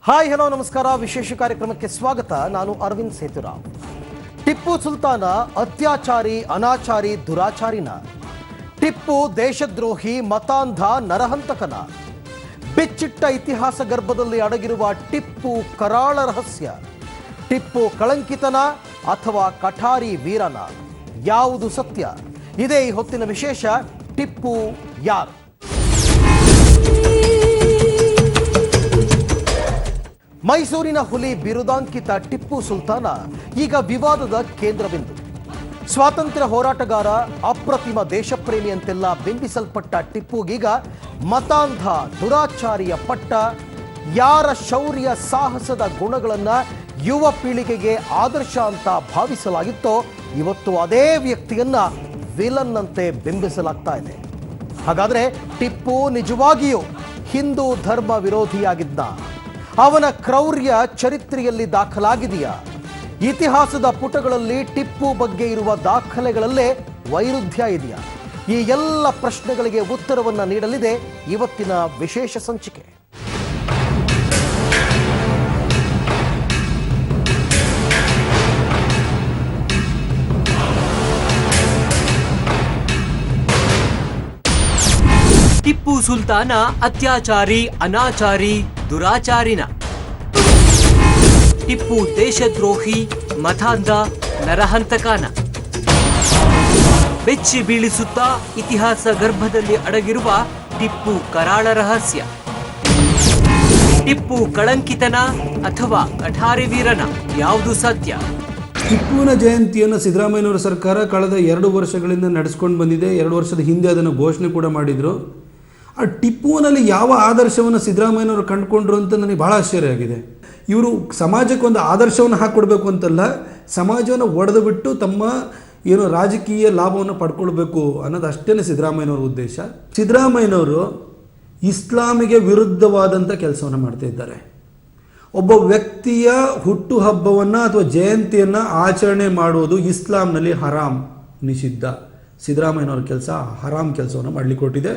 Hi hello ನಮಸ್ಕಾರ. ವಿಶೇಷ ಕಾರ್ಯಕ್ರಮಕ್ಕೆ ಸ್ವಾಗತ. ನಾನು ಅರವಿಂದ್ ಸೇತುರಾವ್. ಟಿಪ್ಪು ಸುಲ್ತಾನ ಅತ್ಯಾಚಾರಿ, ಅನಾಚಾರಿ, ದುರಾಚಾರಿನ? ಟಿಪ್ಪು ದೇಶದ್ರೋಹಿ, ಮತಾಂಧ, ನರಹಂತಕನ? ಬಿಚ್ಚಿಟ್ಟ ಇತಿಹಾಸ ಗರ್ಭದಲ್ಲಿ ಅಡಗಿರುವ ಟಿಪ್ಪು ಕರಾಳ ರಹಸ್ಯ. ಟಿಪ್ಪು ಕಳಂಕಿತನ ಅಥವಾ ಕಠಾರಿ ವೀರನ? ಯಾವುದು ಸತ್ಯ? ಇದೇ ಈ ಹೊತ್ತಿನ ವಿಶೇಷ. ಟಿಪ್ಪು ಯಾರು? ಮೈಸೂರಿನ ಹುಲಿ ಬಿರುದಾಂಕಿತ ಟಿಪ್ಪು ಸುಲ್ತಾನ ಈಗ ವಿವಾದದ ಕೇಂದ್ರಬಿಂದು. ಸ್ವಾತಂತ್ರ್ಯ ಹೋರಾಟಗಾರ, ಅಪ್ರತಿಮ ದೇಶಪ್ರೇಮಿ ಅಂತೆಲ್ಲ ಬಿಂಬಿಸಲ್ಪಟ್ಟ ಟಿಪ್ಪುಗೀಗ ಮತಾಂಧ, ದುರಾಚಾರಿಯ ಪಟ್ಟ. ಯಾರ ಶೌರ್ಯ, ಸಾಹಸದ ಗುಣಗಳನ್ನು ಯುವ ಪೀಳಿಗೆಗೆ ಆದರ್ಶ ಅಂತ ಭಾವಿಸಲಾಗಿತ್ತೋ, ಇವತ್ತು ಅದೇ ವ್ಯಕ್ತಿಯನ್ನ ವಿಲನ್ ಅಂತೆ ಬಿಂಬಿಸಲಾಗ್ತಾ ಇದೆ. ಹಾಗಾದ್ರೆ ಟಿಪ್ಪು ನಿಜವಾಗಿಯೂ ಹಿಂದೂ ಧರ್ಮ ವಿರೋಧಿಯಾಗಿದ್ದ? ಅವನ ಕ್ರೌರ್ಯ ಚರಿತ್ರೆಯಲ್ಲಿ ದಾಖಲಾಗಿದೆಯಾ? ಇತಿಹಾಸದ ಪುಟಗಳಲ್ಲಿ ಟಿಪ್ಪು ಬಗ್ಗೆ ಇರುವ ದಾಖಲೆಗಳಲ್ಲೇ ವೈರುಧ್ಯ ಇದೆಯಾ? ಈ ಎಲ್ಲ ಪ್ರಶ್ನೆಗಳಿಗೆ ಉತ್ತರವನ್ನು ನೀಡಲಿದೆ ಇವತ್ತಿನ ವಿಶೇಷ ಸಂಚಿಕೆ. ಟಿಪ್ಪು ಸುಲ್ತಾನ ಅತ್ಯಾಚಾರಿ, ಅನಾಚಾರಿ, ದುರಾಚಾರಿನ? ಟಿಪ್ಪು ದೇಶದ್ರೋಹಿ, ಮತಾಂಧ, ನರಹಂತಕನ? ಬೆಚ್ಚಿ ಬೀಳಿಸುತ್ತಾ ಇತಿಹಾಸ ಗರ್ಭದಲ್ಲಿ ಅಡಗಿರುವ ಟಿಪ್ಪು ಕರಾಳ ರಹಸ್ಯ. ಟಿಪ್ಪು ಕಳಂಕಿತನ ಅಥವಾ ಕಠಾರಿ ವೀರನ? ಯಾವುದು ಸತ್ಯ? ಟಿಪ್ಪುವಿನ ಜಯಂತಿಯನ್ನು ಸಿದ್ದರಾಮಯ್ಯನವರ ಸರ್ಕಾರ ಕಳೆದ 2 ವರ್ಷಗಳಿಂದ ನಡೆಸ್ಕೊಂಡು ಬಂದಿದೆ. 2 ವರ್ಷದ ಹಿಂದೆ ಅದನ್ನು ಘೋಷಣೆ ಕೂಡ ಮಾಡಿದರು. ಆ ಟಿಪ್ಪುವಿನಲ್ಲಿ ಯಾವ ಆದರ್ಶವನ್ನು ಸಿದ್ದರಾಮಯ್ಯನವರು ಕಂಡುಕೊಂಡ್ರು ಅಂತ ನನಗೆ ಭಾಳ ಆಶ್ಚರ್ಯ ಆಗಿದೆ. ಇವರು ಸಮಾಜಕ್ಕೆ ಒಂದು ಆದರ್ಶವನ್ನು ಹಾಕ್ಕೊಡ್ಬೇಕು ಅಂತಲ್ಲ, ಸಮಾಜವನ್ನು ಒಡೆದು ಬಿಟ್ಟು ತಮ್ಮ ಏನು ರಾಜಕೀಯ ಲಾಭವನ್ನು ಪಡ್ಕೊಳ್ಬೇಕು ಅನ್ನೋದು ಅಷ್ಟೇ ಸಿದ್ದರಾಮಯ್ಯನವರ ಉದ್ದೇಶ. ಸಿದ್ದರಾಮಯ್ಯನವರು ಇಸ್ಲಾಮಿಗೆ ವಿರುದ್ಧವಾದಂಥ ಕೆಲಸವನ್ನು ಮಾಡ್ತಾ ಇದ್ದಾರೆ. ಒಬ್ಬ ವ್ಯಕ್ತಿಯ ಹುಟ್ಟುಹಬ್ಬವನ್ನು ಅಥವಾ ಜಯಂತಿಯನ್ನು ಆಚರಣೆ ಮಾಡುವುದು ಇಸ್ಲಾಂನಲ್ಲಿ ಹರಾಮ್, ನಿಷಿದ್ಧ. ಸಿದ್ದರಾಮಯ್ಯನವ್ರ ಕೆಲಸ ಹರಾಮ್ ಕೆಲಸವನ್ನು ಮಾಡಲಿಕ್ಕೆ ಕೊಟ್ಟಿದೆ.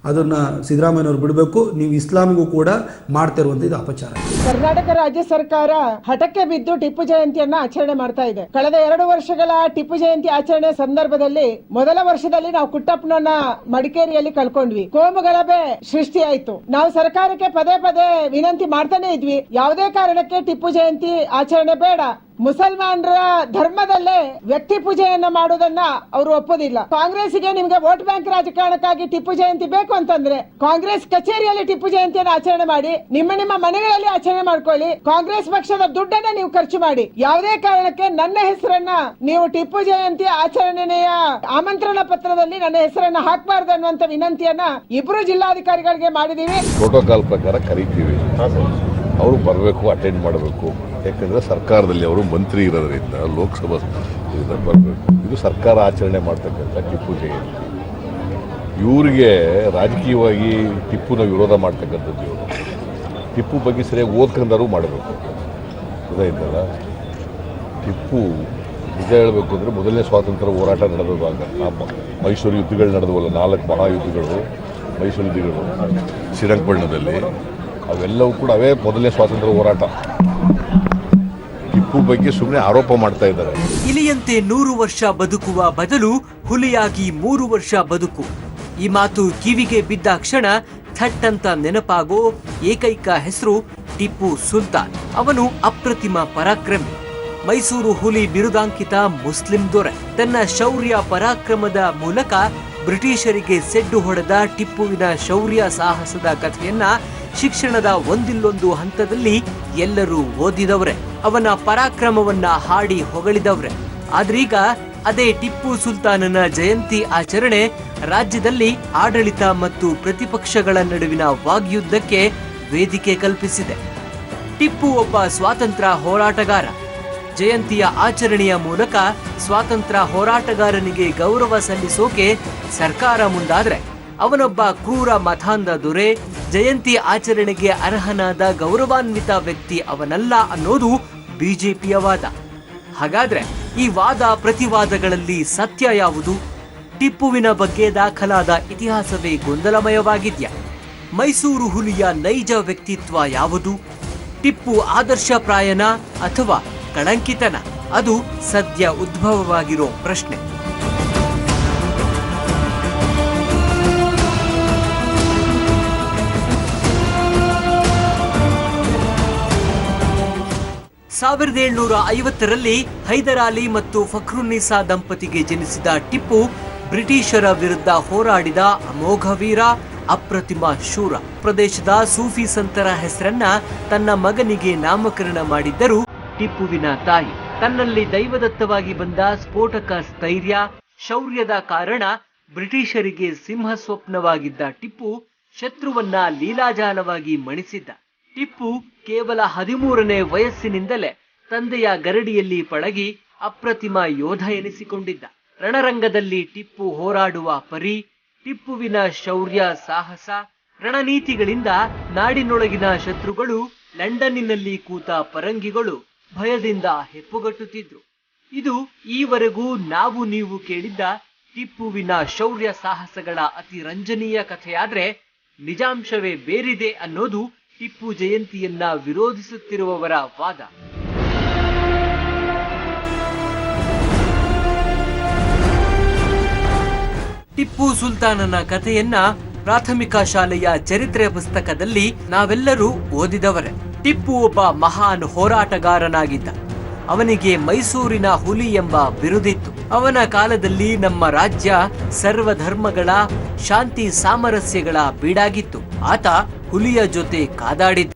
ಅದನ್ನು ಸಿದ್ದರಾಮಯ್ಯನವರು ಬಿಡಬೇಕು. ನೀವು ಇಸ್ಲಾಮಿಗೂ ಕೂಡ ಮಾಡ್ತಾ ಇರುವಂತ ಇದು ಅಪಚಾರ. ಕರ್ನಾಟಕ ರಾಜ್ಯ ಸರ್ಕಾರ ಹಠಕ್ಕೆ ಬಿದ್ದು ಟಿಪ್ಪು ಜಯಂತಿಯನ್ನ ಆಚರಣೆ ಮಾಡ್ತಾ ಇದೆ. ಕಳೆದ 2 ವರ್ಷಗಳ ಟಿಪ್ಪು ಜಯಂತಿ ಆಚರಣೆ ಸಂದರ್ಭದಲ್ಲಿ ಮೊದಲ ವರ್ಷದಲ್ಲಿ ನಾವು ಕುಟ್ಟಪ್ಪನನ್ನ ಮಡಿಕೇರಿಯಲ್ಲಿ ಕಳ್ಕೊಂಡ್ವಿ. ಕೋಮುಗಲಭೆ ಸೃಷ್ಟಿಯಾಯಿತು. ನಾವು ಸರ್ಕಾರಕ್ಕೆ ಪದೇ ಪದೇ ವಿನಂತಿ ಮಾಡ್ತಾನೆ ಇದ್ವಿ, ಯಾವುದೇ ಕಾರಣಕ್ಕೆ ಟಿಪ್ಪು ಜಯಂತಿ ಆಚರಣೆ ಬೇಡ. ಮುಸಲ್ಮಾನರ ಧರ್ಮದಲ್ಲೇ ವ್ಯಕ್ತಿ ಪೂಜೆಯನ್ನ ಮಾಡುವುದನ್ನ ಅವರು ಒಪ್ಪೋದಿಲ್ಲ. ಕಾಂಗ್ರೆಸ್ಗೆ ನಿಮ್ಗೆ ವೋಟ್ ಬ್ಯಾಂಕ್ ರಾಜಕಾರಣಕ್ಕಾಗಿ ಟಿಪ್ಪು ಜಯಂತಿ ಬೇಕು ಅಂತಂದ್ರೆ ಕಾಂಗ್ರೆಸ್ ಕಚೇರಿಯಲ್ಲಿ ಟಿಪ್ಪು ಜಯಂತಿಯನ್ನು ಆಚರಣೆ ಮಾಡಿ, ನಿಮ್ಮ ಮನೆಗಳಲ್ಲಿ ಆಚರಣೆ ಮಾಡ್ಕೊಳ್ಳಿ. ಕಾಂಗ್ರೆಸ್ ಪಕ್ಷದ ದುಡ್ಡನ್ನ ನೀವು ಖರ್ಚು ಮಾಡಿ. ಯಾವುದೇ ಕಾರಣಕ್ಕೆ ನನ್ನ ಹೆಸರನ್ನ ನೀವು ಟಿಪ್ಪು ಜಯಂತಿ ಆಚರಣೆಯ ಆಮಂತ್ರಣ ಪತ್ರದಲ್ಲಿ ನನ್ನ ಹೆಸರನ್ನ ಹಾಕಬಾರ್ದು ಅನ್ನುವಂತ ವಿನಂತಿಯನ್ನ ಇಬ್ರು ಜಿಲ್ಲಾಧಿಕಾರಿಗಳಿಗೆ ಮಾಡಿದೀವಿ. ಪ್ರೋಟೋಕಾಲ್ ಪ್ರಕಾರ ಕರೀತೀವಿ, ಅವರು ಬರಬೇಕು, ಅಟೆಂಡ್ ಮಾಡಬೇಕು. ಯಾಕಂದರೆ ಸರ್ಕಾರದಲ್ಲಿ ಅವರು ಮಂತ್ರಿ ಇರೋದ್ರಿಂದ ಲೋಕಸಭಾ ಬರಬೇಕು. ಇದು ಸರ್ಕಾರ ಆಚರಣೆ ಮಾಡ್ತಕ್ಕಂಥ ಟಿಪ್ಪು ಜಯಂತಿ. ಇವರಿಗೆ ರಾಜಕೀಯವಾಗಿ ಟಿಪ್ಪುನ ವಿರೋಧ ಮಾಡ್ತಕ್ಕಂಥದ್ದು ಇವರು. ಟಿಪ್ಪು ಬಗ್ಗೆ ಸರಿಯಾಗಿ ಓದ್ಕೊಂಡರೂ ಮಾಡಬೇಕು. ಗೊತ್ತಾಯ್ತಲ್ಲ, ಟಿಪ್ಪು ನಿಜ ಹೇಳಬೇಕು ಅಂದರೆ ಮೊದಲನೇ ಸ್ವಾತಂತ್ರ್ಯ ಹೋರಾಟ ನಡೆದಾಗ ಮೈಸೂರು ಯುದ್ಧಗಳು ನಡೆದವಲ್ಲ, 4 ಮಹಾಯುದ್ಧಗಳು, ಮೈಸೂರು ಯುದ್ಧಗಳು ಶ್ರೀರಂಗಪಟ್ಟಣದಲ್ಲಿ, ಅವೆಲ್ಲವೂ ಕೂಡ ಅವೇ ಮೊದಲನೇ ಸ್ವಾತಂತ್ರ್ಯ ಹೋರಾಟ. ಟಿಪ್ಪು ಬಗ್ಗೆ ಸುಮ್ಮನೆ ಆರೋಪ ಮಾಡ್ತಾ ಇದ್ದಾರೆ. ಇಲಿಯಂತೆ 100 ವರ್ಷ ಬದುಕುವ ಬದಲು ಹುಲಿಯಾಗಿ 3 ವರ್ಷ ಬದುಕು. ಈ ಮಾತು ಕಿವಿಗೆ ಬಿದ್ದ ಕ್ಷಣ ಥಟ್ಟಂತ ನೆನಪಾಗೋ ಏಕೈಕ ಹೆಸರು ಟಿಪ್ಪು ಸುಲ್ತಾನ್. ಅವನು ಅಪ್ರತಿಮ ಪರಾಕ್ರಮಿ, ಮೈಸೂರು ಹುಲಿ ಬಿರುದಾಂಕಿತ ಮುಸ್ಲಿಂ ದೊರೆ. ತನ್ನ ಶೌರ್ಯ ಪರಾಕ್ರಮದ ಮೂಲಕ ಬ್ರಿಟಿಷರಿಗೆ ಸೆಡ್ಡು ಹೊಡೆದ ಟಿಪ್ಪುವಿನ ಶೌರ್ಯ ಸಾಹಸದ ಕಥೆಯನ್ನ ಶಿಕ್ಷಣದ ಒಂದಿಲ್ಲೊಂದು ಹಂತದಲ್ಲಿ ಎಲ್ಲರೂ ಓದಿದವ್ರೆ. ಅವನ ಪರಾಕ್ರಮವನ್ನ ಹಾಡಿ ಹೊಗಳಿದವ್ರೆ. ಆದ್ರೀಗ ಅದೇ ಟಿಪ್ಪು ಸುಲ್ತಾನನ ಜಯಂತಿ ಆಚರಣೆ ರಾಜ್ಯದಲ್ಲಿ ಆಡಳಿತ ಮತ್ತು ಪ್ರತಿಪಕ್ಷಗಳ ನಡುವಿನ ವಾಗ್ಯುದ್ಧಕ್ಕೆ ವೇದಿಕೆ ಕಲ್ಪಿಸಿದೆ. ಟಿಪ್ಪು ಒಬ್ಬ ಸ್ವಾತಂತ್ರ್ಯ ಹೋರಾಟಗಾರ. ಜಯಂತಿಯ ಆಚರಣೆಯ ಮೂಲಕ ಸ್ವಾತಂತ್ರ್ಯ ಹೋರಾಟಗಾರನಿಗೆ ಗೌರವ ಸಲ್ಲಿಸೋಕೆ ಸರ್ಕಾರ ಮುಂದಾದ್ರೆ, ಅವನೊಬ್ಬ ಕ್ರೂರ ಮತಾಂಧ ದೊರೆ. ಜಯಂತಿ ಆಚರಣೆಗೆ ಅರ್ಹನಾದ ಗೌರವಾನ್ವಿತ ವ್ಯಕ್ತಿ ಅವನಲ್ಲ ಅನ್ನೋದು ಬಿಜೆಪಿಯ ವಾದ. ಹಾಗಾದ್ರೆ ಈ ವಾದ ಪ್ರತಿವಾದಗಳಲ್ಲಿ ಸತ್ಯ ಯಾವುದು? ಟಿಪ್ಪುವಿನ ಬಗ್ಗೆ ದಾಖಲಾದ ಇತಿಹಾಸವೇ ಗೊಂದಲಮಯವಾಗಿದ್ಯಾ? ಮೈಸೂರು ಹುಲಿಯ ನೈಜ ವ್ಯಕ್ತಿತ್ವ ಯಾವುದು? ಟಿಪ್ಪು ಆದರ್ಶಪ್ರಾಯನ ಅಥವಾ ಕಳಂಕಿತನ? ಅದು ಸದ್ಯ ಉದ್ಭವವಾಗಿರೋ ಪ್ರಶ್ನೆ. ಸಾವಿರದ 1750ರಲ್ಲಿ ಹೈದರಾಲಿ ಮತ್ತು ಫಕ್ರುನ್ನಿಸಾ ದಂಪತಿಗೆ ಜನಿಸಿದ ಟಿಪ್ಪು ಬ್ರಿಟಿಷರ ವಿರುದ್ಧ ಹೋರಾಡಿದ ಅಮೋಘ ವೀರ, ಅಪ್ರತಿಮ ಶೂರ. ಪ್ರದೇಶದ ಸೂಫಿ ಸಂತರ ಹೆಸರನ್ನ ತನ್ನ ಮಗನಿಗೆ ನಾಮಕರಣ ಮಾಡಿದ್ದರು ಟಿಪ್ಪುವಿನ ತಾಯಿ. ತನ್ನಲ್ಲಿ ದೈವದತ್ತವಾಗಿ ಬಂದ ಸ್ಫೋಟಕ ಸ್ಥೈರ್ಯ, ಶೌರ್ಯದ ಕಾರಣ ಬ್ರಿಟಿಷರಿಗೆ ಸಿಂಹ ಸ್ವಪ್ನವಾಗಿದ್ದ ಟಿಪ್ಪು ಶತ್ರುವನ್ನ ಲೀಲಾಜಾಲವಾಗಿ ಮಣಿಸಿದ್ದ. ಟಿಪ್ಪು ಕೇವಲ 13ನೇ ವಯಸ್ಸಿನಿಂದಲೇ ತಂದೆಯ ಗರಡಿಯಲ್ಲಿ ಪಳಗಿ ಅಪ್ರತಿಮ ಯೋಧ ಎನಿಸಿಕೊಂಡಿದ್ದ. ರಣರಂಗದಲ್ಲಿ ಟಿಪ್ಪು ಹೋರಾಡುವ ಪರಿ, ಟಿಪ್ಪುವಿನ ಶೌರ್ಯ ಸಾಹಸ, ರಣನೀತಿಗಳಿಂದ ನಾಡಿನೊಳಗಿನ ಶತ್ರುಗಳು, ಲಂಡನ್ನಿನಲ್ಲಿ ಕೂತ ಪರಂಗಿಗಳು ಭಯದಿಂದ ಹೆಪ್ಪುಗಟ್ಟುತ್ತಿದ್ರು. ಇದು ಈವರೆಗೂ ನಾವು ನೀವು ಕೇಳಿದ್ದ ಟಿಪ್ಪುವಿನ ಶೌರ್ಯ ಸಾಹಸಗಳ ಅತಿ ರಂಜನೀಯ ಕಥೆಯಾದ್ರೆ ನಿಜಾಂಶವೇ ಬೇರಿದೆ ಅನ್ನೋದು ಟಿಪ್ಪು ಜಯಂತಿಯನ್ನ ವಿರೋಧಿಸುತ್ತಿರುವವರ ವಾದ. ಟಿಪ್ಪು ಸುಲ್ತಾನನ ಕಥೆಯನ್ನ ಪ್ರಾಥಮಿಕ ಶಾಲೆಯ ಚರಿತ್ರೆ ಪುಸ್ತಕದಲ್ಲಿ ನಾವೆಲ್ಲರೂ ಓದಿದವರೇ. ಟಿಪ್ಪು ಒಬ್ಬ ಮಹಾನ್ ಹೋರಾಟಗಾರನಾಗಿದ್ದ. ಅವನಿಗೆ ಮೈಸೂರಿನ ಹುಲಿ ಎಂಬ ಬಿರುದಿತ್ತು. ಅವನ ಕಾಲದಲ್ಲಿ ನಮ್ಮ ರಾಜ್ಯ ಸರ್ವಧರ್ಮಗಳ ಶಾಂತಿ ಸಾಮರಸ್ಯಗಳ ಬೀಡಾಗಿತ್ತು. ಆತ ಹುಲಿಯ ಜೊತೆ ಕಾದಾಡಿದ್ದ.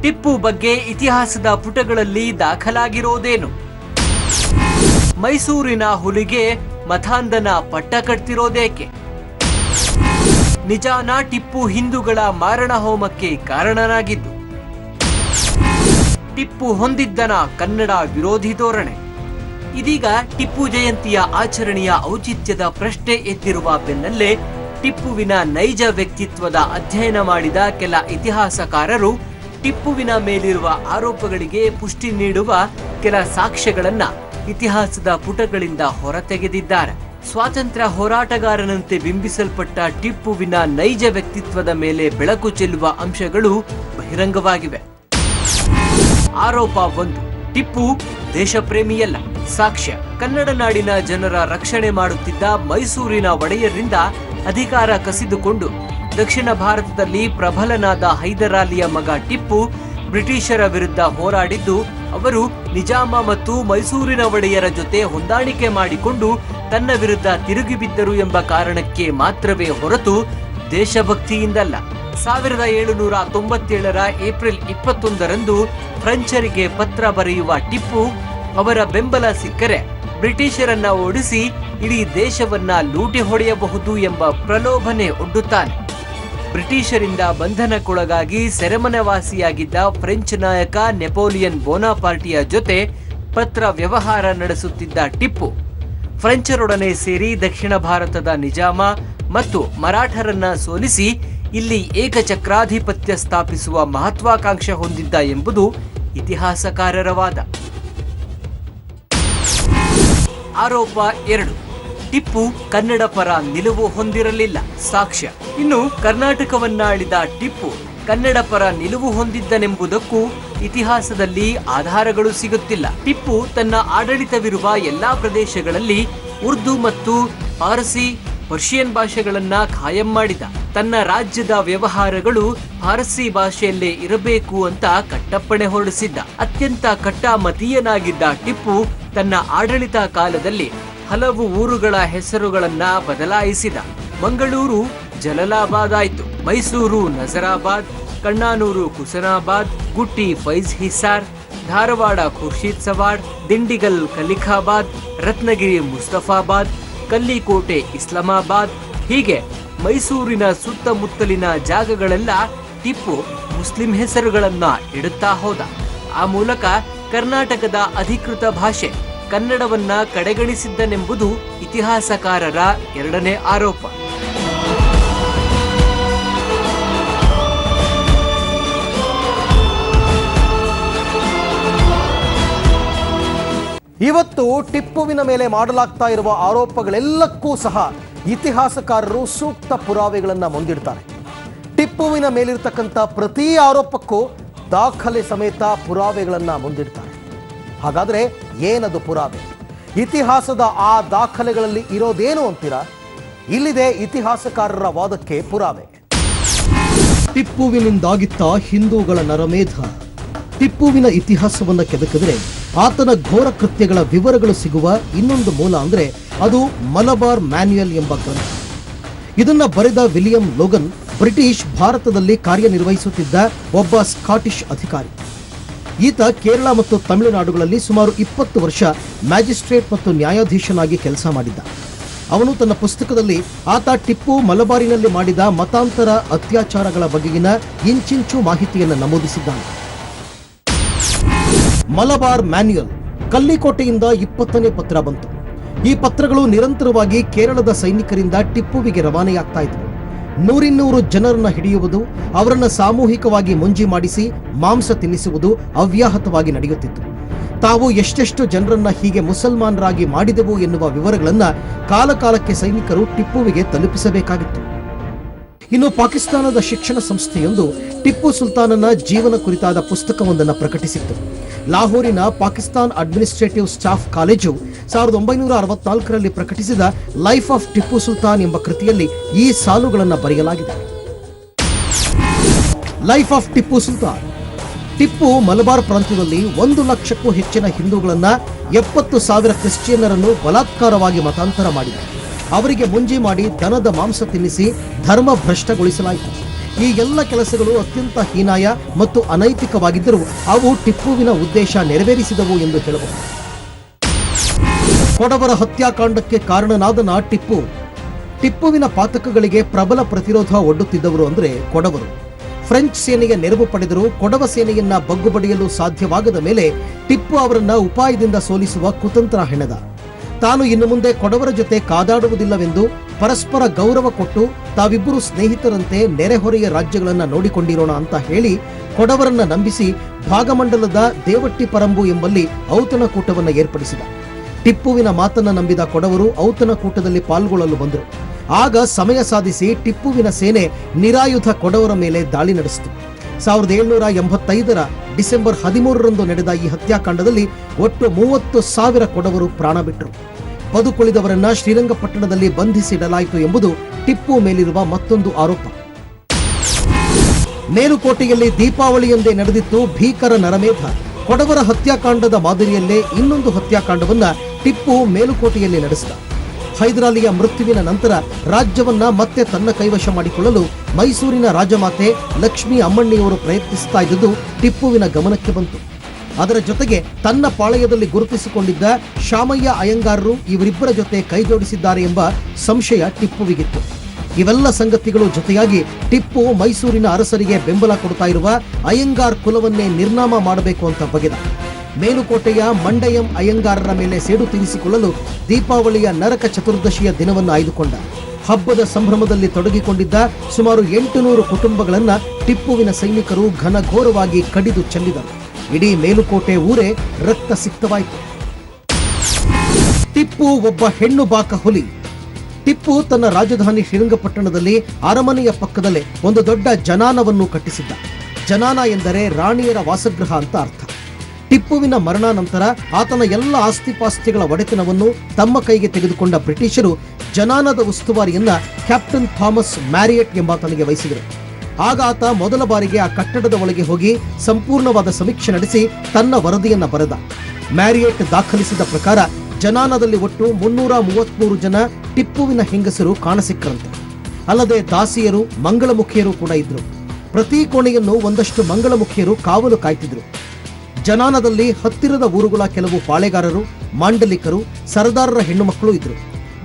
ಟಿಪ್ಪು ಬಗ್ಗೆ ಇತಿಹಾಸದ ಪುಟಗಳಲ್ಲಿ ದಾಖಲಾಗಿರೋದೇನು? ಮೈಸೂರಿನ ಹುಲಿಗೆ ಮತಾಂಧನ ಪಟ್ಟ ಕಟ್ತಿರೋದೇಕೆ? ನಿಜಾನ ಟಿಪ್ಪು ಹಿಂದೂಗಳ ಮಾರಣ ಹೋಮಕ್ಕೆ ಕಾರಣನಾಗಿದ್ದು? ಟಿಪ್ಪು ಹೊಂದಿದ್ದನ ಕನ್ನಡ ವಿರೋಧಿ ಧೋರಣೆ? ಇದೀಗ ಟಿಪ್ಪು ಜಯಂತಿಯ ಆಚರಣೆಯ ಔಚಿತ್ಯದ ಪ್ರಶ್ನೆ ಎದ್ದಿರುವ ಬೆನ್ನಲ್ಲೇ ಟಿಪ್ಪುವಿನ ನೈಜ ವ್ಯಕ್ತಿತ್ವದ ಅಧ್ಯಯನ ಮಾಡಿದ ಕೆಲ ಇತಿಹಾಸಕಾರರು ಟಿಪ್ಪುವಿನ ಮೇಲಿರುವ ಆರೋಪಗಳಿಗೆ ಪುಷ್ಟಿ ನೀಡುವ ಕೆಲ ಸಾಕ್ಷ್ಯಗಳನ್ನ ಇತಿಹಾಸದ ಪುಟಗಳಿಂದ ಹೊರತೆಗೆದಿದ್ದಾರೆ. ಸ್ವಾತಂತ್ರ್ಯ ಹೋರಾಟಗಾರನಂತೆ ಬಿಂಬಿಸಲ್ಪಟ್ಟ ಟಿಪ್ಪುವಿನ ನೈಜ ವ್ಯಕ್ತಿತ್ವದ ಮೇಲೆ ಬೆಳಕು ಚೆಲ್ಲುವ ಅಂಶಗಳು ಬಹಿರಂಗವಾಗಿವೆ. ಆರೋಪ 1. ಟಿಪ್ಪು ದೇಶಪ್ರೇಮಿಯಲ್ಲ. ಸಾಕ್ಷ್ಯ: ಕನ್ನಡ ನಾಡಿನ ಜನರ ರಕ್ಷಣೆ ಮಾಡುತ್ತಿದ್ದ ಮೈಸೂರಿನ ಒಡೆಯರಿಂದ ಅಧಿಕಾರ ಕಸಿದುಕೊಂಡು ದಕ್ಷಿಣ ಭಾರತದಲ್ಲಿ ಪ್ರಬಲನಾದ ಹೈದರಾಲಿಯ ಮಗ ಟಿಪ್ಪು ಬ್ರಿಟಿಷರ ವಿರುದ್ಧ ಹೋರಾಡಿದ್ದು ಅವರು ನಿಜಾಮ ಮತ್ತು ಮೈಸೂರಿನ ಒಡೆಯರ ಜೊತೆ ಹೊಂದಾಣಿಕೆ ಮಾಡಿಕೊಂಡು ತನ್ನ ವಿರುದ್ಧ ತಿರುಗಿಬಿದ್ದರು ಎಂಬ ಕಾರಣಕ್ಕೆ ಮಾತ್ರವೇ ಹೊರತು ದೇಶಭಕ್ತಿಯಿಂದಲ್ಲ. 1797ರ ಏಪ್ರಿಲ್ 21ರಂದು ಫ್ರೆಂಚರಿಗೆ ಪತ್ರ ಬರೆಯುವ ಟಿಪ್ಪು ಅವರ ಬೆಂಬಲ ಸಿಕ್ಕರೆ ಬ್ರಿಟಿಷರನ್ನ ಓಡಿಸಿ ಇಡೀ ದೇಶವನ್ನ ಲೂಟಿ ಹೊಡೆಯಬಹುದು ಎಂಬ ಪ್ರಲೋಭನೆ ಒಡ್ಡುತ್ತಾನೆ. ಬ್ರಿಟಿಷರಿಂದ ಬಂಧನಕ್ಕೊಳಗಾಗಿ ಸೆರೆಮನೆವಾಸಿಯಾಗಿದ್ದ ಫ್ರೆಂಚ್ ನಾಯಕ ನೆಪೋಲಿಯನ್ ಬೋನಾಪಾರ್ಟಿಯ ಜೊತೆ ಪತ್ರ ವ್ಯವಹಾರ ನಡೆಸುತ್ತಿದ್ದ ಟಿಪ್ಪು ಫ್ರೆಂಚರೊಡನೆ ಸೇರಿ ದಕ್ಷಿಣ ಭಾರತದ ನಿಜಾಮ ಮತ್ತು ಮರಾಠರನ್ನ ಸೋಲಿಸಿ ಇಲ್ಲಿ ಏಕಚಕ್ರಾಧಿಪತ್ಯ ಸ್ಥಾಪಿಸುವ ಮಹತ್ವಾಕಾಂಕ್ಷೆ ಹೊಂದಿದ್ದ ಎಂಬುದು ಇತಿಹಾಸಕಾರರ ವಾದ. ಆರೋಪ 2. ಟಿಪ್ಪು ಕನ್ನಡ ಪರ ನಿಲುವು ಹೊಂದಿರಲಿಲ್ಲ. ಸಾಕ್ಷ್ಯ: ಇನ್ನು ಕರ್ನಾಟಕವನ್ನಾಳಿದ ಟಿಪ್ಪು ಕನ್ನಡ ಪರ ನಿಲುವು ಹೊಂದಿದ್ದನೆಂಬುದಕ್ಕೂ ಇತಿಹಾಸದಲ್ಲಿ ಆಧಾರಗಳು ಸಿಗುತ್ತಿಲ್ಲ. ಟಿಪ್ಪು ತನ್ನ ಆಡಳಿತವಿರುವ ಎಲ್ಲಾ ಪ್ರದೇಶಗಳಲ್ಲಿ ಉರ್ದು ಮತ್ತು ಪಾರಸಿ, ಪರ್ಷಿಯನ್ ಭಾಷೆಗಳನ್ನ ಖಾಯಂ ಮಾಡಿದ. ತನ್ನ ರಾಜ್ಯದ ವ್ಯವಹಾರಗಳು ಪಾರಸಿ ಭಾಷೆಯಲ್ಲೇ ಇರಬೇಕು ಅಂತ ಕಟ್ಟಪ್ಪಣೆ ಹೊರಡಿಸಿದ್ದ. ಅತ್ಯಂತ ಕಟ್ಟಾಮತೀಯನಾಗಿದ್ದ ಟಿಪ್ಪು ತನ್ನ ಆಡಳಿತ ಕಾಲದಲ್ಲಿ ಹಲವು ಊರುಗಳ ಹೆಸರುಗಳನ್ನ ಬದಲಾಯಿಸಿದ. ಮಂಗಳೂರು ಜಲಲಾಬಾದ್ ಆಯ್ತು, ಮೈಸೂರು ನಜರಾಬಾದ್, ಕಣ್ಣಾನೂರು ಕುಸನಾಬಾದ್, ಗುಟ್ಟಿ ಫೈಜ್ ಹಿಸಾರ್, ಧಾರವಾಡ ಖುರ್ಷಿದ್ ಸವಾಡ್, ದಿಂಡಿಗಲ್ ಕಲಿಖಾಬಾದ್, ರತ್ನಗಿರಿ ಮುಸ್ತಫಾಬಾದ್, ಕಲ್ಲಿಕೋಟೆ ಇಸ್ಲಾಮಾಬಾದ್. ಹೀಗೆ ಮೈಸೂರಿನ ಸುತ್ತಮುತ್ತಲಿನ ಜಾಗಗಳೆಲ್ಲ ಟಿಪ್ಪು ಮುಸ್ಲಿಂ ಹೆಸರುಗಳನ್ನ ಇಡುತ್ತಾ ಹೋದ. ಆ ಮೂಲಕ ಕರ್ನಾಟಕದ ಅಧಿಕೃತ ಭಾಷೆ ಕನ್ನಡವನ್ನ ಕಡೆಗಣಿಸಿದ್ದನೆಂಬುದು ಇತಿಹಾಸಕಾರರ 2ನೇ ಆರೋಪ. ಇವತ್ತು ಟಿಪ್ಪುವಿನ ಮೇಲೆ ಮಾಡಲಾಗ್ತಾ ಇರುವ ಆರೋಪಗಳೆಲ್ಲಕ್ಕೂ ಸಹ ಇತಿಹಾಸಕಾರರು ಸೂಕ್ತ ಪುರಾವೆಗಳನ್ನು ಮುಂದಿಡ್ತಾರೆ. ಟಿಪ್ಪುವಿನ ಮೇಲಿರ್ತಕ್ಕಂಥ ಪ್ರತಿ ಆರೋಪಕ್ಕೂ ದಾಖಲೆ ಸಮೇತ ಪುರಾವೆಗಳನ್ನು ಮುಂದಿಡ್ತಾರೆ. ಹಾಗಾದರೆ ಏನದು ಪುರಾವೆ? ಇತಿಹಾಸದ ಆ ದಾಖಲೆಗಳಲ್ಲಿ ಇರೋದೇನು ಅಂತೀರಾ? ಇಲ್ಲಿದೆ ಇತಿಹಾಸಕಾರರ ವಾದಕ್ಕೆ ಪುರಾವೆ. ಟಿಪ್ಪುವಿನಿಂದಾಗಿತ್ತ ಹಿಂದೂಗಳ ನರಮೇಧ. ಟಿಪ್ಪುವಿನ ಇತಿಹಾಸವನ್ನು ಕೆದಕಿದರೆ ಆತನ ಘೋರ ಕೃತ್ಯಗಳ ವಿವರಗಳು ಸಿಗುವ ಇನ್ನೊಂದು ಮೂಲ ಅಂದರೆ ಅದು ಮಲಬಾರ್ ಮ್ಯಾನ್ಯುಯಲ್ ಎಂಬ ಗ್ರಂಥ. ಇದನ್ನ ಬರೆದ ವಿಲಿಯಂ ಲೋಗನ್ ಬ್ರಿಟಿಷ್ ಭಾರತದಲ್ಲಿ ಕಾರ್ಯನಿರ್ವಹಿಸುತ್ತಿದ್ದ ಒಬ್ಬ ಸ್ಕಾಟಿಷ್ ಅಧಿಕಾರಿ. ಈತ ಕೇರಳ ಮತ್ತು ತಮಿಳುನಾಡುಗಳಲ್ಲಿ ಸುಮಾರು 20 ವರ್ಷ ಮ್ಯಾಜಿಸ್ಟ್ರೇಟ್ ಮತ್ತು ನ್ಯಾಯಾಧೀಶನಾಗಿ ಕೆಲಸ ಮಾಡಿದ್ದ. ಅವನು ತನ್ನ ಪುಸ್ತಕದಲ್ಲಿ ಆತ ಟಿಪ್ಪು ಮಲಬಾರಿನಲ್ಲಿ ಮಾಡಿದ ಮತಾಂತರ ಅತ್ಯಾಚಾರಗಳ ಬಗೆಗಿನ ಇಂಚಿಂಚು ಮಾಹಿತಿಯನ್ನು ನಮೂದಿಸಿದ್ದಾನೆ. ಮಲಬಾರ್ ಮ್ಯಾನ್ಯುಯಲ್ ಕಲ್ಲಿಕೋಟೆಯಿಂದ 20ನೇ ಪತ್ರ ಬಂತು. ಈ ಪತ್ರಗಳು ನಿರಂತರವಾಗಿ ಕೇರಳದ ಸೈನಿಕರಿಂದ ಟಿಪ್ಪುವಿಗೆ ರವಾನೆಯಾಗ್ತಾ ಇದ್ವು. 100 ಜನರನ್ನ ಹಿಡಿಯುವುದು, ಅವರನ್ನ ಸಾಮೂಹಿಕವಾಗಿ ಮುಂಜಿ ಮಾಡಿಸಿ ಮಾಂಸ ತಿನ್ನಿಸುವುದು ಅವ್ಯಾಹತವಾಗಿ ನಡೆಯುತ್ತಿತ್ತು. ತಾವು ಎಷ್ಟೆಷ್ಟು ಜನರನ್ನ ಹೀಗೆ ಮುಸಲ್ಮಾನರಾಗಿ ಮಾಡಿದೆವು ಎನ್ನುವ ವಿವರಗಳನ್ನ ಕಾಲಕಾಲಕ್ಕೆ ಸೈನಿಕರು ಟಿಪ್ಪುವಿಗೆ ತಲುಪಿಸಬೇಕಾಗಿತ್ತು. ಇನ್ನು ಪಾಕಿಸ್ತಾನದ ಶಿಕ್ಷಣ ಸಂಸ್ಥೆಯೊಂದು ಟಿಪ್ಪು ಸುಲ್ತಾನನ ಜೀವನ ಕುರಿತಾದ ಪುಸ್ತಕವೊಂದನ್ನು ಪ್ರಕಟಿಸಿತ್ತು. ಲಾಹೋರಿನ ಪಾಕಿಸ್ತಾನ್ ಅಡ್ಮಿನಿಸ್ಟ್ರೇಟಿವ್ ಸ್ಟಾಫ್ ಕಾಲೇಜು 1964ರಲ್ಲಿ ಪ್ರಕಟಿಸಿದ ಲೈಫ್ ಆಫ್ ಟಿಪ್ಪು ಸುಲ್ತಾನ್ ಎಂಬ ಕೃತಿಯಲ್ಲಿ ಈ ಸಾಲುಗಳನ್ನು ಬರೆಯಲಾಗಿದೆ. Life of Tipu Sultan. ಟಿಪ್ಪು ಮಲಬಾರ್ ಪ್ರಾಂತ್ಯದಲ್ಲಿ 1 ಲಕ್ಷಕ್ಕೂ ಹೆಚ್ಚಿನ ಹಿಂದೂಗಳನ್ನ 70,000 ಕ್ರಿಶ್ಚಿಯನ್ನರನ್ನು ಬಲಾತ್ಕಾರವಾಗಿ ಮತಾಂತರ ಮಾಡಿದ. ಅವರಿಗೆ ಮುಂಜಿ ಮಾಡಿ ದನದ ಮಾಂಸ ತಿನ್ನಿಸಿ ಧರ್ಮ ಭ್ರಷ್ಟಗೊಳಿಸಲಾಯಿತು. ಈ ಎಲ್ಲ ಕೆಲಸಗಳು ಅತ್ಯಂತ ಹೀನಾಯ ಮತ್ತು ಅನೈತಿಕವಾಗಿದ್ದರೂ ಅವು ಟಿಪ್ಪುವಿನ ಉದ್ದೇಶ ನೆರವೇರಿಸಿದವು ಎಂದು ಹೇಳಬಹುದು. ಕೊಡವರ ಹತ್ಯಾಕಾಂಡಕ್ಕೆ ಕಾರಣನಾದನ ಟಿಪ್ಪುವಿನ ಪಾತಕಗಳಿಗೆ ಪ್ರಬಲ ಪ್ರತಿರೋಧ ಒಡ್ಡುತ್ತಿದ್ದವರು ಅಂದರೆ ಕೊಡವರು. ಫ್ರೆಂಚ್ ಸೇನೆಯ ನೆರವು ಪಡೆದರೂ ಕೊಡವ ಸೇನೆಯನ್ನ ಬಗ್ಗುಬಡಿಯಲು ಸಾಧ್ಯವಾಗದ ಮೇಲೆ ಟಿಪ್ಪು ಅವರನ್ನ ಉಪಾಯದಿಂದ ಸೋಲಿಸುವ ಕುತಂತ್ರ ಹೆಣೆದ. ತಾನು ಇನ್ನು ಮುಂದೆ ಕೊಡವರ ಜೊತೆ ಕಾದಾಡುವುದಿಲ್ಲವೆಂದು ಪರಸ್ಪರ ಗೌರವ ಕೊಟ್ಟು ತಾವಿಬ್ಬರು ಸ್ನೇಹಿತರಂತೆ ನೆರೆಹೊರೆಯ ರಾಜ್ಯಗಳನ್ನು ನೋಡಿಕೊಂಡಿರೋಣ ಅಂತ ಹೇಳಿ ಕೊಡವರನ್ನ ನಂಬಿಸಿ ಭಾಗಮಂಡಲದ ದೇವಟ್ಟಿಪರಂಬು ಎಂಬಲ್ಲಿ ಔತಣಕೂಟವನ್ನು ಏರ್ಪಡಿಸಿದ. ಟಿಪ್ಪುವಿನ ಮಾತನ್ನ ನಂಬಿದ ಕೊಡವರು ಔತಣಕೂಟದಲ್ಲಿ ಪಾಲ್ಗೊಳ್ಳಲು ಬಂದರು. ಆಗ ಸಮಯ ಸಾಧಿಸಿ ಟಿಪ್ಪುವಿನ ಸೇನೆ ನಿರಾಯುಧ ಕೊಡವರ ಮೇಲೆ ದಾಳಿ ನಡೆಸಿತು. 1785ರ ಡಿಸೆಂಬರ್ 13ರಂದು ನಡೆದ ಈ ಹತ್ಯಾಕಾಂಡದಲ್ಲಿ ಒಟ್ಟು 30,000 ಕೊಡವರು ಪ್ರಾಣ ಬಿಟ್ಟರು. ಬದುಕುಳಿದವರನ್ನ ಶ್ರೀರಂಗಪಟ್ಟಣದಲ್ಲಿ ಬಂಧಿಸಿಡಲಾಯಿತು ಎಂಬುದು ಟಿಪ್ಪು ಮೇಲಿರುವ ಮತ್ತೊಂದು ಆರೋಪ. ಮೇಲುಕೋಟೆಯಲ್ಲಿ ದೀಪಾವಳಿಯಂದೇ ನಡೆದಿತ್ತು ಭೀಕರ ನರಮೇಧ. ಕೊಡವರ ಹತ್ಯಾಕಾಂಡದ ಮಾದರಿಯಲ್ಲೇ ಇನ್ನೊಂದು ಹತ್ಯಾಕಾಂಡವನ್ನ ಟಿಪ್ಪು ಮೇಲುಕೋಟೆಯಲ್ಲಿ ನಡೆಸಿದ. ಹೈದರಾಲಿಯ ಮೃತ್ಯುವಿನ ನಂತರ ರಾಜ್ಯವನ್ನ ಮತ್ತೆ ತನ್ನ ಕೈವಶ ಮಾಡಿಕೊಳ್ಳಲು ಮೈಸೂರಿನ ರಾಜಮಾತೆ ಲಕ್ಷ್ಮೀ ಅಮ್ಮಣ್ಣಿಯವರು ಪ್ರಯತ್ನಿಸುತ್ತಾ ಇದ್ದುದು ಟಿಪ್ಪುವಿನ ಗಮನಕ್ಕೆ ಬಂತು. ಅದರ ಜೊತೆಗೆ ತನ್ನ ಪಾಳೆಯದಲ್ಲಿ ಗುರುತಿಸಿಕೊಂಡಿದ್ದ ಶಾಮಯ್ಯ ಅಯ್ಯಂಗಾರರು ಇವರಿಬ್ಬರ ಜೊತೆ ಕೈಜೋಡಿಸಿದ್ದಾರೆ ಎಂಬ ಸಂಶಯ ಟಿಪ್ಪುವಿಗಿತ್ತು. ಇವೆಲ್ಲ ಸಂಗತಿಗಳು ಜೊತೆಯಾಗಿ ಟಿಪ್ಪು ಮೈಸೂರಿನ ಅರಸರಿಗೆ ಬೆಂಬಲ ಕೊಡ್ತಾ ಇರುವ ಅಯ್ಯಂಗಾರ್ ಕುಲವನ್ನೇ ನಿರ್ನಾಮ ಮಾಡಬೇಕು ಅಂತ ಬಗೆದ. ಮೇಲುಕೋಟೆಯ ಮಂಡಯಂ ಅಯ್ಯಂಗಾರರ ಮೇಲೆ ಸೇಡು ತೀರಿಸಿಕೊಳ್ಳಲು ದೀಪಾವಳಿಯ ನರಕ ಚತುರ್ದಶಿಯ ದಿನವನ್ನು ಆಯ್ದುಕೊಂಡ. ಹಬ್ಬದ ಸಂಭ್ರಮದಲ್ಲಿ ತೊಡಗಿಕೊಂಡಿದ್ದ ಸುಮಾರು 800 ಕುಟುಂಬಗಳನ್ನ ಟಿಪ್ಪುವಿನ ಸೈನಿಕರು ಘನಘೋರವಾಗಿ ಕಡಿದು ಚೆಲ್ಲಿದರು. ಇಡೀ ಮೇಲುಕೋಟೆ ಊರೇ ರಕ್ತ ಸಿಕ್ತವಾಯಿತು. ಟಿಪ್ಪು ಒಬ್ಬ ಹೆಣ್ಣು ಬಾಕ ಹುಲಿ. ಟಿಪ್ಪು ತನ್ನ ರಾಜಧಾನಿ ಶ್ರೀರಂಗಪಟ್ಟಣದಲ್ಲಿ ಅರಮನೆಯ ಪಕ್ಕದಲ್ಲೇ ಒಂದು ದೊಡ್ಡ ಜನಾನವನ್ನು ಕಟ್ಟಿಸಿದ್ದ. ಜನಾನ ಎಂದರೆ ರಾಣಿಯರ ವಾಸಗೃಹ ಅಂತ ಅರ್ಥ. ಟಿಪ್ಪುವಿನ ಮರಣಾನಂತರ ಆತನ ಎಲ್ಲ ಆಸ್ತಿಪಾಸ್ತಿಗಳ ಒಡೆತನವನ್ನು ತಮ್ಮ ಕೈಗೆ ತೆಗೆದುಕೊಂಡ ಬ್ರಿಟಿಷರು ಜನಾನದ ಉಸ್ತುವಾರಿಯನ್ನ ಕ್ಯಾಪ್ಟನ್ ಥಾಮಸ್ ಮ್ಯಾರಿಯಟ್ ಎಂಬಾತನಿಗೆ ವಹಿಸಿದರು. ಆಗ ಆತ ಮೊದಲ ಬಾರಿಗೆ ಆ ಕಟ್ಟಡದ ಒಳಗೆ ಹೋಗಿ ಸಂಪೂರ್ಣವಾದ ಸಮೀಕ್ಷೆ ನಡೆಸಿ ತನ್ನ ವರದಿಯನ್ನ ಬರೆದ. ಮ್ಯಾರಿಯಟ್ ದಾಖಲಿಸಿದ ಪ್ರಕಾರ ಜನಾನದಲ್ಲಿ ಒಟ್ಟು 333 ಜನ ಟಿಪ್ಪುವಿನ ಹೆಂಗಸರು ಕಾಣಸಿಕ್ಕರಂತೆ. ಅಲ್ಲದೆ ದಾಸಿಯರು, ಮಂಗಳಮುಖಿಯರು ಕೂಡ ಇದ್ರು. ಪ್ರತಿ ಕೋಣೆಯನ್ನು ಒಂದಷ್ಟು ಮಂಗಳಮುಖಿಯರು ಕಾವಲು ಕಾಯ್ತಿದ್ರು. ಜನಾನದಲ್ಲಿ ಹತ್ತಿರದ ಊರುಗಳ ಕೆಲವು ಪಾಳೆಗಾರರು, ಮಾಂಡಲಿಕರು, ಸರದಾರರ ಹೆಣ್ಣು ಮಕ್ಕಳು ಇದ್ರು.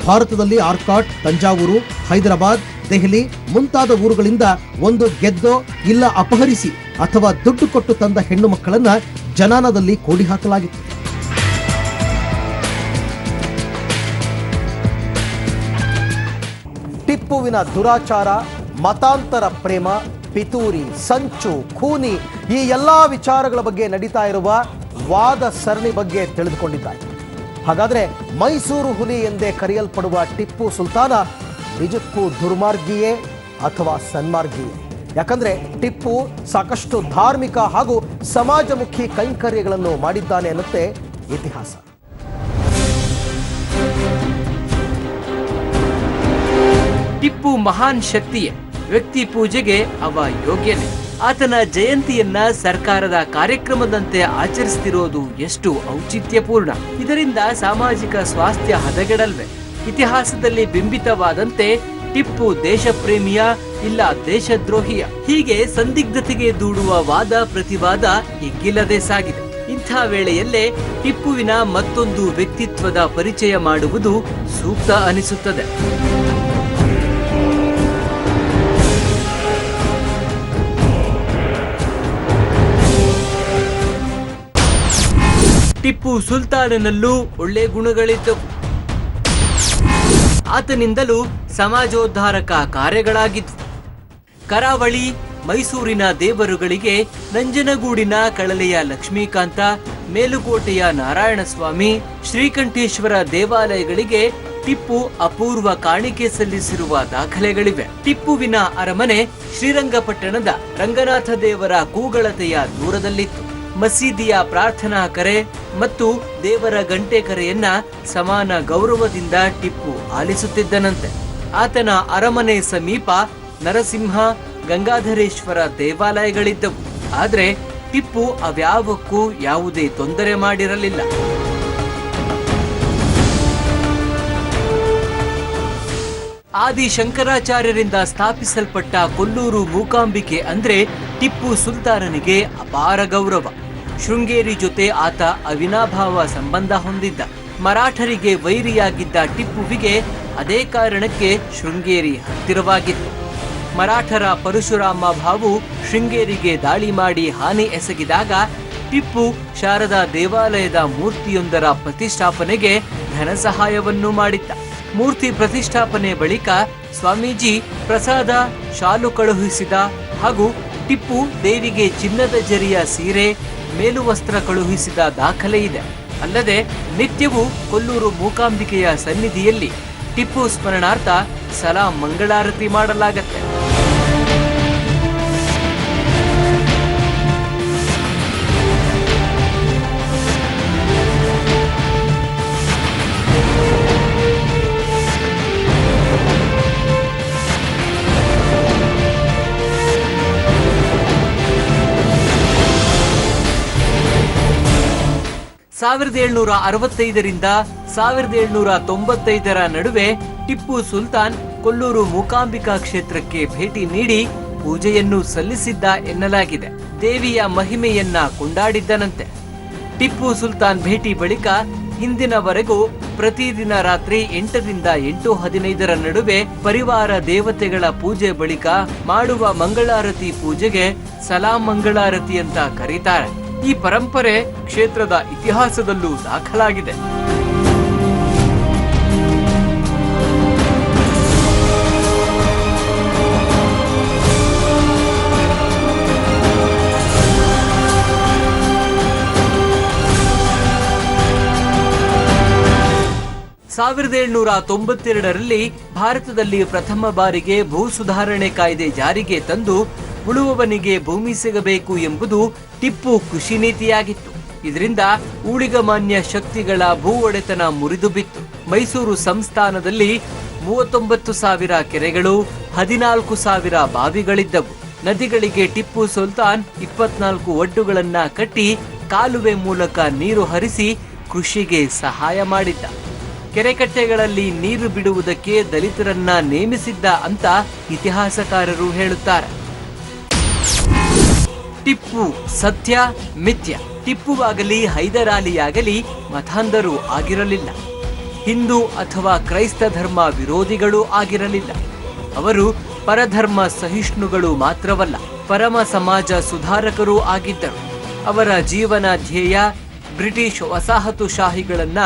ಭಾರತದಲ್ಲಿ ಆರ್ಕಾಟ್, ತಂಜಾವೂರು, ಹೈದರಾಬಾದ್, ದೆಹಲಿ ಮುಂತಾದ ಊರುಗಳಿಂದ ಒಂದು ಗೆದ್ದೋ ಇಲ್ಲ ಅಪಹರಿಸಿ ಅಥವಾ ದುಡ್ಡು ಕೊಟ್ಟು ತಂದ ಹೆಣ್ಣು ಮಕ್ಕಳನ್ನ ಜನಾನದಲ್ಲಿ ಕೂಡಿ ಹಾಕಲಾಗಿತ್ತು. ಟಿಪ್ಪುವಿನ ದುರಾಚಾರ, ಮತಾಂತರ ಪ್ರೇಮ, ಪಿತೂರಿ, ಸಂಚು, ಖೂನಿ ಈ ಎಲ್ಲಾ ವಿಚಾರಗಳ ಬಗ್ಗೆ ನಡೀತಾ ಇರುವ ವಾದ ಸರಣಿ ಬಗ್ಗೆ ತಿಳಿದುಕೊಂಡಿದ್ದಾರೆ. ಹಾಗಾದ್ರೆ ಮೈಸೂರು ಹುಲಿ ಎಂದೇ ಕರೆಯಲ್ಪಡುವ ಟಿಪ್ಪು ಸುಲ್ತಾನ ನಿಜಕ್ಕೂ ದುರ್ಮಾರ್ಗಿಯೇ ಅಥವಾ ಸನ್ಮಾರ್ಗಿಯೇ? ಯಾಕಂದ್ರೆ ಟಿಪ್ಪು ಸಾಕಷ್ಟು ಧಾರ್ಮಿಕ ಹಾಗೂ ಸಮಾಜಮುಖಿ ಕೈಂಕರ್ಯಗಳನ್ನು ಮಾಡಿದ್ದಾನೆ ಅನ್ನುತ್ತೆ ಇತಿಹಾಸ. ಟಿಪ್ಪು ಮಹಾನ್ ಶಕ್ತಿಯೇ, ವ್ಯಕ್ತಿ ಪೂಜೆಗೆ ಅವ ಯೋಗ್ಯನೇ. ಆತನ ಜಯಂತಿಯನ್ನ ಸರ್ಕಾರದ ಕಾರ್ಯಕ್ರಮದಂತೆ ಆಚರಿಸುತ್ತಿರೋದು ಎಷ್ಟು ಔಚಿತ್ಯಪೂರ್ಣ. ಇದರಿಂದ ಸಾಮಾಜಿಕ ಸ್ವಾಸ್ಥ್ಯ ಹದಗೆಡಲ್ವೇ? ಇತಿಹಾಸದಲ್ಲಿ ಬಿಂಬಿತವಾದಂತೆ ಟಿಪ್ಪು ದೇಶಪ್ರೇಮಿಯ ಇಲ್ಲ ದೇಶದ್ರೋಹಿಯ, ಹೀಗೆ ಸಂದಿಗ್ಧತೆಗೆ ದೂಡುವ ವಾದ ಪ್ರತಿವಾದ ಎಗ್ಗಿಲ್ಲದೆ ಸಾಗಿದೆ. ಇಂಥ ವೇಳೆಯಲ್ಲೇ ಟಿಪ್ಪುವಿನ ಮತ್ತೊಂದು ವ್ಯಕ್ತಿತ್ವದ ಪರಿಚಯ ಮಾಡುವುದು ಸೂಕ್ತ ಅನಿಸುತ್ತದೆ. ಟಿಪ್ಪು ಸುಲ್ತಾನನಲ್ಲೂ ಒಳ್ಳೆ ಗುಣಗಳಿದ್ದವು. ಆತನಿಂದಲೂ ಸಮಾಜೋದ್ಧಾರಕ ಕಾರ್ಯಗಳಾಗಿದ್ವು. ಕರಾವಳಿ, ಮೈಸೂರಿನ ದೇವರುಗಳಿಗೆ ನಂಜನಗೂಡಿನ ಕಳಲೆಯ ಲಕ್ಷ್ಮೀಕಾಂತ, ಮೇಲುಕೋಟೆಯ ನಾರಾಯಣಸ್ವಾಮಿ, ಶ್ರೀಕಂಠೇಶ್ವರ ದೇವಾಲಯಗಳಿಗೆ ಟಿಪ್ಪು ಅಪೂರ್ವ ಕಾಣಿಕೆ ಸಲ್ಲಿಸಿರುವ ದಾಖಲೆಗಳಿವೆ. ಟಿಪ್ಪುವಿನ ಅರಮನೆ ಶ್ರೀರಂಗಪಟ್ಟಣದ ರಂಗನಾಥ ದೇವರ ಕೂಗಳತೆಯ ದೂರದಲ್ಲಿತ್ತು. ಮಸೀದಿಯ ಪ್ರಾರ್ಥನಾ ಕರೆ ಮತ್ತು ದೇವರ ಗಂಟೆ ಕರೆಯನ್ನ ಸಮಾನ ಗೌರವದಿಂದ ಟಿಪ್ಪು ಆಲಿಸುತ್ತಿದ್ದನಂತೆ. ಆತನ ಅರಮನೆ ಸಮೀಪ ನರಸಿಂಹ, ಗಂಗಾಧರೇಶ್ವರ ದೇವಾಲಯಗಳಿದ್ದವು. ಆದರೆ ಟಿಪ್ಪು ಅವ್ಯಾವಕ್ಕೂ ಯಾವುದೇ ತೊಂದರೆ ಮಾಡಿರಲಿಲ್ಲ. ಆದಿ ಶಂಕರಾಚಾರ್ಯರಿಂದ ಸ್ಥಾಪಿಸಲ್ಪಟ್ಟ ಕೊಲ್ಲೂರು ಮೂಕಾಂಬಿಕೆ ಅಂದ್ರೆ ಟಿಪ್ಪು ಸುಲ್ತಾನನಿಗೆ ಅಪಾರ ಗೌರವ. ಶೃಂಗೇರಿ ಜೊತೆ ಆತ ಅವಿನಾಭಾವ ಸಂಬಂಧ ಹೊಂದಿದ್ದ. ಮರಾಠರಿಗೆ ವೈರಿಯಾಗಿದ್ದ ಟಿಪ್ಪುವಿಗೆ ಅದೇ ಕಾರಣಕ್ಕೆ ಶೃಂಗೇರಿ ಹತ್ತಿರವಾಗಿತ್ತು. ಮರಾಠರ ಪರಶುರಾಮ ಭಾವು ಶೃಂಗೇರಿಗೆ ದಾಳಿ ಮಾಡಿ ಹಾನಿ ಎಸಗಿದಾಗ ಟಿಪ್ಪು ಶಾರದಾ ದೇವಾಲಯದ ಮೂರ್ತಿಯೊಂದರ ಪ್ರತಿಷ್ಠಾಪನೆಗೆ ಧನ ಸಹಾಯವನ್ನು ಮಾಡಿದ್ದ. ಮೂರ್ತಿ ಪ್ರತಿಷ್ಠಾಪನೆ ಬಳಿಕ ಸ್ವಾಮೀಜಿ ಪ್ರಸಾದ, ಶಾಲು ಕಳುಹಿಸಿದ ಹಾಗೂ ಟಿಪ್ಪು ದೇವಿಗೆ ಚಿನ್ನದ ಜರಿಯ ಸೀರೆ, ಮೇಲುವಸ್ತ್ರ ಕಳುಹಿಸಿದ ದಾಖಲೆ ಇದೆ. ಅಲ್ಲದೆ ನಿತ್ಯವೂ ಕೊಲ್ಲೂರು ಮೂಕಾಂಬಿಕೆಯ ಸನ್ನಿಧಿಯಲ್ಲಿ ಟಿಪ್ಪು ಸ್ಮರಣಾರ್ಥ ಸಲಾಂ ಮಂಗಳಾರತಿ ಮಾಡಲಾಗತ್ತೆ. ಸಾವಿರದ 1765ರಿಂದ 1795ರ ನಡುವೆ ಟಿಪ್ಪು ಸುಲ್ತಾನ್ ಕೊಲ್ಲೂರು ಮೂಕಾಂಬಿಕಾ ಕ್ಷೇತ್ರಕ್ಕೆ ಭೇಟಿ ನೀಡಿ ಪೂಜೆಯನ್ನು ಸಲ್ಲಿಸಿದ್ದ ಎನ್ನಲಾಗಿದೆ. ದೇವಿಯ ಮಹಿಮೆಯನ್ನ ಕೊಂಡಾಡಿದ್ದನಂತೆ. ಟಿಪ್ಪು ಸುಲ್ತಾನ್ ಭೇಟಿ ಬಳಿಕ ಇಂದಿನವರೆಗೂ ಪ್ರತಿದಿನ ರಾತ್ರಿ 8ರಿಂದ 8:15ರ ನಡುವೆ ಪರಿವಾರ ದೇವತೆಗಳ ಪೂಜೆ ಬಳಿಕ ಮಾಡುವ ಮಂಗಳಾರತಿ ಪೂಜೆಗೆ ಸಲಾಂ ಮಂಗಳಾರತಿ ಅಂತ ಕರೀತಾರೆ. ಈ ಪರಂಪರೆ ಕ್ಷೇತ್ರದ ಇತಿಹಾಸದಲ್ಲೂ ದಾಖಲಾಗಿದೆ. ಸಾವಿರದ 1792ರಲ್ಲಿ ಭಾರತದಲ್ಲಿ ಪ್ರಥಮ ಬಾರಿಗೆ ಭೂ ಸುಧಾರಣೆ ಕಾಯ್ದೆ ಜಾರಿಗೆ ತಂದು ಉಳುವವನಿಗೆ ಭೂಮಿ ಸಿಗಬೇಕು ಎಂಬುದು ಟಿಪ್ಪು ಕೃಷಿ ನೀತಿಯಾಗಿತ್ತು. ಇದರಿಂದ ಊಳಿಗಮಾನ್ಯ ಶಕ್ತಿಗಳ ಭೂ ಒಡೆತನ ಮುರಿದು ಬಿತ್ತು. ಮೈಸೂರು ಸಂಸ್ಥಾನದಲ್ಲಿ 39,000 ಕೆರೆಗಳು, 14,000 ಬಾವಿಗಳಿದ್ದವು. ನದಿಗಳಿಗೆ ಟಿಪ್ಪು ಸುಲ್ತಾನ್ 24 ಒಡ್ಡುಗಳನ್ನ ಕಟ್ಟಿ ಕಾಲುವೆ ಮೂಲಕ ನೀರು ಹರಿಸಿ ಕೃಷಿಗೆ ಸಹಾಯ ಮಾಡಿದ್ದ. ಕೆರೆಕಟ್ಟೆಗಳಲ್ಲಿ ನೀರು ಬಿಡುವುದಕ್ಕೆ ದಲಿತರನ್ನ ನೇಮಿಸಿದ್ದ ಅಂತ ಇತಿಹಾಸಕಾರರು ಹೇಳುತ್ತಾರೆ. ಟಿಪ್ಪು ಸತ್ಯ ಮಿಥ್ಯ. ಟಿಪ್ಪುವಾಗಲಿ ಹೈದರಾಲಿಯಾಗಲಿ ಮತಾಂಧರು ಆಗಿರಲಿಲ್ಲ. ಹಿಂದೂ ಅಥವಾ ಕ್ರೈಸ್ತ ಧರ್ಮ ವಿರೋಧಿಗಳೂ ಆಗಿರಲಿಲ್ಲ. ಅವರು ಪರಧರ್ಮ ಸಹಿಷ್ಣುಗಳು ಮಾತ್ರವಲ್ಲ, ಪರಮ ಸಮಾಜ ಸುಧಾರಕರೂ ಆಗಿದ್ದರು. ಅವರ ಜೀವನ ಧ್ಯೇಯ ಬ್ರಿಟಿಷ್ ವಸಾಹತುಶಾಹಿಗಳನ್ನ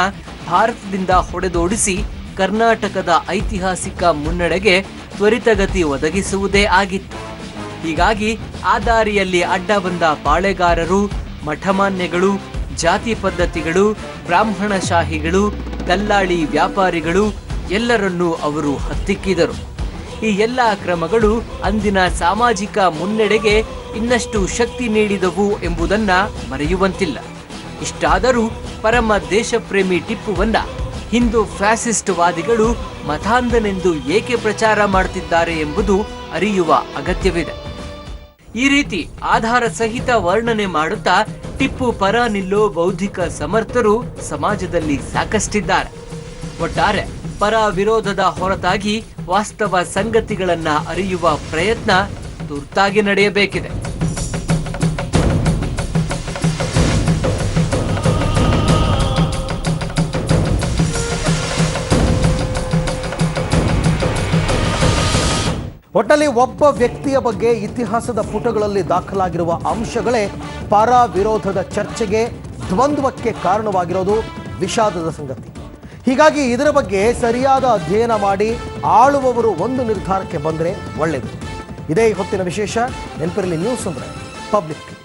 ಭಾರತದಿಂದ ಹೊಡೆದೋಡಿಸಿ ಕರ್ನಾಟಕದ ಐತಿಹಾಸಿಕ ಮುನ್ನಡೆಗೆ ತ್ವರಿತಗತಿ ಒದಗಿಸುವುದೇ ಆಗಿತ್ತು. ಹೀಗಾಗಿ ಆ ದಾರಿಯಲ್ಲಿ ಅಡ್ಡ ಬಂದ ಪಾಳೆಗಾರರು, ಮಠಮಾನ್ಯಗಳು, ಜಾತಿ ಪದ್ಧತಿಗಳು, ಬ್ರಾಹ್ಮಣಶಾಹಿಗಳು, ದಲ್ಲಾಳಿ ವ್ಯಾಪಾರಿಗಳು ಎಲ್ಲರನ್ನೂ ಅವರು ಹತ್ತಿಕ್ಕಿದರು. ಈ ಎಲ್ಲ ಕ್ರಮಗಳು ಅಂದಿನ ಸಾಮಾಜಿಕ ಮುನ್ನಡೆಗೆ ಇನ್ನಷ್ಟು ಶಕ್ತಿ ನೀಡಿದವು ಎಂಬುದನ್ನ ಮರೆಯುವಂತಿಲ್ಲ. ಇಷ್ಟಾದರೂ ಪರಮ ದೇಶಪ್ರೇಮಿ ಟಿಪ್ಪುವನ್ನ ಹಿಂದೂ ಫ್ಯಾಸಿಸ್ಟ್ ವಾದಿಗಳು ಮತಾಂಧನೆಂದು ಏಕೆ ಪ್ರಚಾರ ಮಾಡುತ್ತಿದ್ದಾರೆ ಎಂಬುದು ಅರಿಯುವ ಅಗತ್ಯವಿದೆ. ಈ ರೀತಿ ಆಧಾರ ಸಹಿತ ವರ್ಣನೆ ಮಾಡುತ್ತಾ ಟಿಪ್ಪು ಪರ ನಿಲ್ಲೋ ಬೌದ್ಧಿಕ ಸಮರ್ಥರು ಸಮಾಜದಲ್ಲಿ ಸಾಕಷ್ಟಿದ್ದಾರೆ. ಒಟ್ಟಾರೆ ಪರ ವಿರೋಧದ ಹೊರತಾಗಿ ವಾಸ್ತವ ಸಂಗತಿಗಳನ್ನ ಅರಿಯುವ ಪ್ರಯತ್ನ ತುರ್ತಾಗಿ ನಡೆಯಬೇಕಿದೆ. ಒಟ್ಟಲ್ಲಿ ಒಬ್ಬ ವ್ಯಕ್ತಿಯ ಬಗ್ಗೆ ಇತಿಹಾಸದ ಪುಟಗಳಲ್ಲಿ ದಾಖಲಾಗಿರುವ ಅಂಶಗಳೇ ಪರ ವಿರೋಧದ ಚರ್ಚೆಗೆ, ದ್ವಂದ್ವಕ್ಕೆ ಕಾರಣವಾಗಿರೋದು ವಿಷಾದದ ಸಂಗತಿ. ಹೀಗಾಗಿ ಇದರ ಬಗ್ಗೆ ಸರಿಯಾದ ಅಧ್ಯಯನ ಮಾಡಿ ಆಳುವವರು ಒಂದು ನಿರ್ಧಾರಕ್ಕೆ ಬಂದರೆ ಒಳ್ಳೆಯದು. ಇದೇ ಹೊತ್ತಿನ ವಿಶೇಷ. ನೆನಪಿರಲಿ, ನ್ಯೂಸ್ ಅಂದರೆ ಪಬ್ಲಿಕ್.